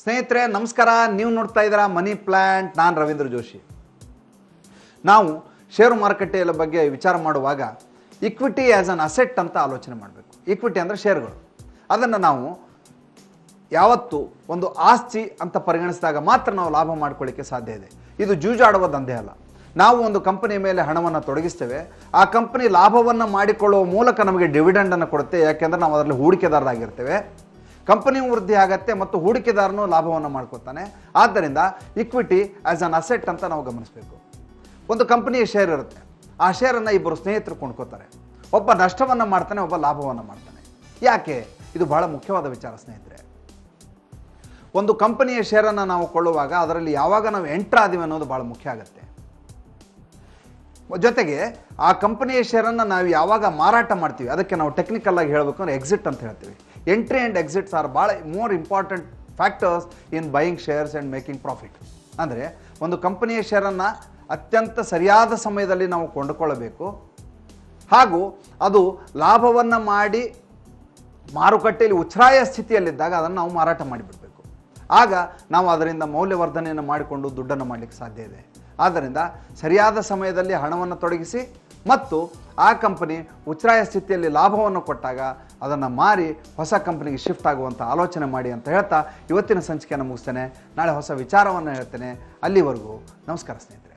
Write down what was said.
ಸ್ನೇಹಿತರೆ ನಮಸ್ಕಾರ. ನೀವು ನೋಡ್ತಾ ಇದ್ದೀರಾ ಮನಿ ಪ್ಲಾಂಟ್. ನಾನು ರವೀಂದ್ರ ಜೋಶಿ. ನಾವು ಷೇರು ಮಾರುಕಟ್ಟೆಯ ಬಗ್ಗೆ ವಿಚಾರ ಮಾಡುವಾಗ ಇಕ್ವಿಟಿ ಆ್ಯಸ್ ಅನ್ ಅಸೆಟ್ ಅಂತ ಆಲೋಚನೆ ಮಾಡಬೇಕು. ಇಕ್ವಿಟಿ ಅಂದರೆ ಷೇರುಗಳು. ಅದನ್ನು ನಾವು ಯಾವತ್ತು ಒಂದು ಆಸ್ತಿ ಅಂತ ಪರಿಗಣಿಸಿದಾಗ ಮಾತ್ರ ನಾವು ಲಾಭ ಮಾಡ್ಕೊಳ್ಳಿಕ್ಕೆ ಸಾಧ್ಯ ಇದೆ. ಇದು ಜೂಜಾಡುವ ದಂಧೆ ಅಲ್ಲ. ನಾವು ಒಂದು ಕಂಪನಿಯ ಮೇಲೆ ಹಣವನ್ನು ತೊಡಗಿಸ್ತೇವೆ. ಆ ಕಂಪನಿ ಲಾಭವನ್ನು ಮಾಡಿಕೊಳ್ಳುವ ಮೂಲಕ ನಮಗೆ ಡಿವಿಡೆಂಡನ್ನು ಕೊಡುತ್ತೆ. ಯಾಕೆಂದರೆ ನಾವು ಅದರಲ್ಲಿ ಹೂಡಿಕೆದಾರರಾಗಿರ್ತೇವೆ. ಕಂಪನಿ ವೃದ್ಧಿ ಆಗತ್ತೆ ಮತ್ತು ಹೂಡಿಕೆದಾರನು ಲಾಭವನ್ನು ಮಾಡ್ಕೊತಾನೆ. ಆದ್ದರಿಂದ ಇಕ್ವಿಟಿ ಆ್ಯಸ್ ಅನ್ ಅಸೆಟ್ ಅಂತ ನಾವು ಗಮನಿಸಬೇಕು. ಒಂದು ಕಂಪನಿಯ ಶೇರ್ ಇರುತ್ತೆ. ಆ ಶೇರನ್ನು ಇಬ್ಬರು ಸ್ನೇಹಿತರು ಕೊಂಡ್ಕೋತಾರೆ. ಒಬ್ಬ ನಷ್ಟವನ್ನು ಮಾಡ್ತಾನೆ, ಒಬ್ಬ ಲಾಭವನ್ನು ಮಾಡ್ತಾನೆ. ಯಾಕೆ? ಇದು ಬಹಳ ಮುಖ್ಯವಾದ ವಿಚಾರ ಸ್ನೇಹಿತರೆ. ಒಂದು ಕಂಪನಿಯ ಶೇರನ್ನು ನಾವು ಕೊಳ್ಳುವಾಗ ಅದರಲ್ಲಿ ಯಾವಾಗ ನಾವು ಎಂಟ್ರ್ ಆದಿವಿ ಅನ್ನೋದು ಭಾಳ ಮುಖ್ಯ ಆಗುತ್ತೆ. ಜೊತೆಗೆ ಆ ಕಂಪನಿಯ ಶೇರನ್ನು ನಾವು ಯಾವಾಗ ಮಾರಾಟ ಮಾಡ್ತೀವಿ ಅದಕ್ಕೆ ನಾವು ಟೆಕ್ನಿಕಲ್ ಆಗಿ ಹೇಳಬೇಕು ಅಂದರೆ ಎಕ್ಸಿಟ್ ಅಂತ ಹೇಳ್ತೀವಿ. ಎಂಟ್ರಿ ಆ್ಯಂಡ್ ಎಕ್ಸಿಟ್ಸ್ ಆರ್ ಭಾಳ more important factors in buying shares and making profit. ಅಂದರೆ ಒಂದು ಕಂಪನಿಯ ಶೇರನ್ನು ಅತ್ಯಂತ ಸರಿಯಾದ ಸಮಯದಲ್ಲಿ ನಾವು ಕೊಂಡುಕೊಳ್ಳಬೇಕು ಹಾಗೂ ಅದು ಲಾಭವನ್ನು ಮಾಡಿ ಮಾರುಕಟ್ಟೆಯಲ್ಲಿ ಉಚ್ಛ್ರಾಯ ಸ್ಥಿತಿಯಲ್ಲಿದ್ದಾಗ ಅದನ್ನು ನಾವು ಮಾರಾಟ ಮಾಡಿಬಿಡಬೇಕು. ಆಗ ನಾವು ಅದರಿಂದ ಮೌಲ್ಯವರ್ಧನೆಯನ್ನು ಮಾಡಿಕೊಂಡು ದುಡ್ಡನ್ನು ಮಾಡಲಿಕ್ಕೆ ಸಾಧ್ಯ ಇದೆ. ಆದ್ದರಿಂದ ಸರಿಯಾದ ಸಮಯದಲ್ಲಿ ಹಣವನ್ನು ತೊಡಗಿಸಿ ಮತ್ತು ಆ ಕಂಪನಿ ಉಚ್ಛ್ರಾಯ ಸ್ಥಿತಿಯಲ್ಲಿ ಲಾಭವನ್ನು ಕೊಟ್ಟಾಗ ಅದನ್ನು ಮಾರಿ ಹೊಸ ಕಂಪನಿಗೆ ಶಿಫ್ಟ್ ಆಗುವಂಥ ಆಲೋಚನೆ ಮಾಡಿ ಅಂತ ಹೇಳ್ತಾ ಇವತ್ತಿನ ಸಂಚಿಕೆಯನ್ನು ಮುಗಿಸ್ತೇನೆ. ನಾಳೆ ಹೊಸ ವಿಚಾರವನ್ನು ಹೇಳ್ತೇನೆ. ಅಲ್ಲಿವರೆಗೂ ನಮಸ್ಕಾರ ಸ್ನೇಹಿತರೆ.